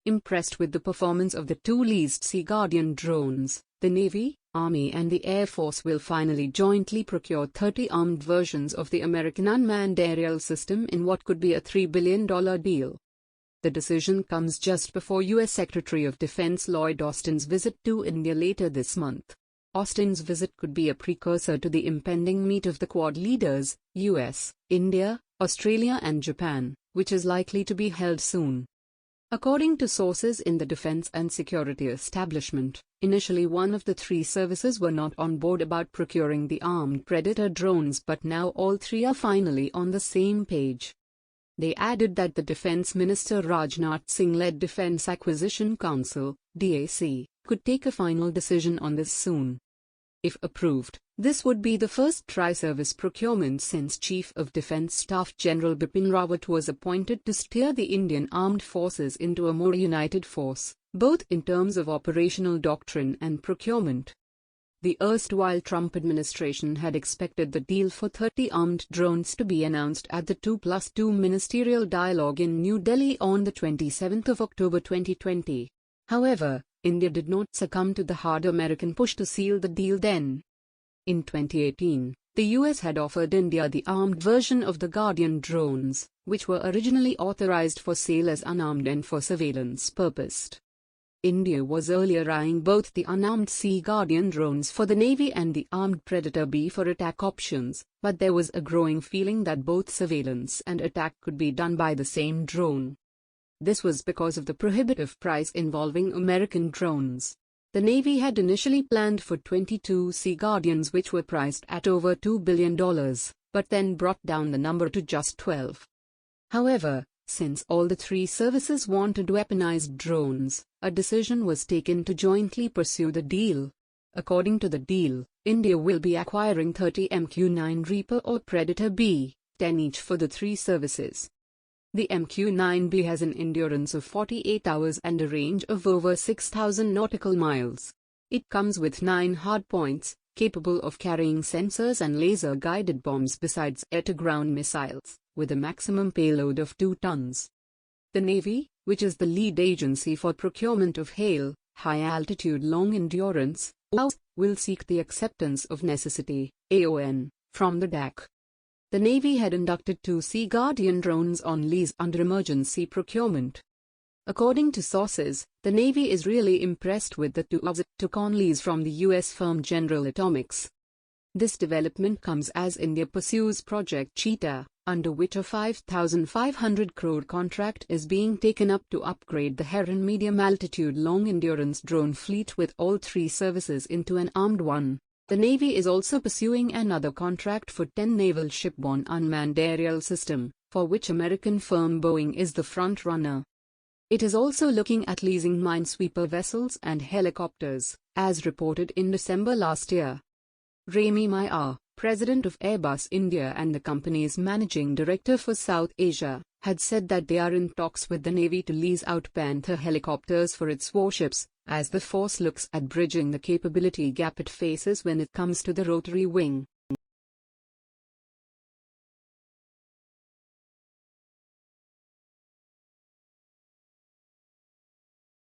Impressed with the performance of the two leased Sea Guardian drones, the Navy, Army and the Air Force will finally jointly procure 30 armed versions of the American unmanned aerial system in what could be a $3 billion deal. The decision comes just before U.S. Secretary of Defense Lloyd Austin's visit to India later this month. Austin's visit could be a precursor to the impending meet of the Quad leaders, US, India, Australia and Japan, which is likely to be held soon. According to sources in the defense and security establishment, initially one of the three services were not on board about procuring the armed Predator drones, but now all three are finally on the same page. They added that the Defense Minister Rajnath Singh-led Defense Acquisition Council, DAC, could take a final decision on this soon. If approved, this would be the first tri-service procurement since Chief of Defence Staff General Bipin Rawat was appointed to steer the Indian Armed Forces into a more united force, both in terms of operational doctrine and procurement. The erstwhile Trump administration had expected the deal for 30 armed drones to be announced at the 2+2 ministerial dialogue in New Delhi on the 27th of October 2020. However, India did not succumb to the hard American push to seal the deal then. In 2018, the US had offered India the armed version of the Guardian drones, which were originally authorized for sale as unarmed and for surveillance purposes. India was earlier eyeing both the unarmed Sea Guardian drones for the Navy and the armed Predator B for attack options, but there was a growing feeling that both surveillance and attack could be done by the same drone. This was because of the prohibitive price involving American drones. The Navy had initially planned for 22 Sea Guardians, which were priced at over $2 billion, but then brought down the number to just 12. However, since all the three services wanted weaponized drones, a decision was taken to jointly pursue the deal. According to the deal, India will be acquiring 30 MQ-9 Reaper or Predator B, 10 each for the three services. The MQ-9B has an endurance of 48 hours and a range of over 6,000 nautical miles. It comes with 9 hardpoints, capable of carrying sensors and laser-guided bombs besides air-to-ground missiles, with a maximum payload of 2 tons. The Navy, which is the lead agency for procurement of HALE, high-altitude long-endurance, will seek the acceptance of necessity, AON, from the DAC. The Navy had inducted 2 Sea Guardian drones on lease under emergency procurement. According to sources, the Navy is really impressed with the 2 it took on lease from the US firm General Atomics. This development comes as India pursues Project Cheetah, under which a 5,500 crore contract is being taken up to upgrade the Heron medium-altitude long-endurance drone fleet with all three services into an armed one. The Navy is also pursuing another contract for 10 naval shipborne unmanned aerial system, for which American firm Boeing is the front-runner. It is also looking at leasing minesweeper vessels and helicopters, as reported in December last year. Rami Maia, president of Airbus India and the company's managing director for South Asia, had said that they are in talks with the Navy to lease out Panther helicopters for its warships, as the force looks at bridging the capability gap it faces when it comes to the rotary wing.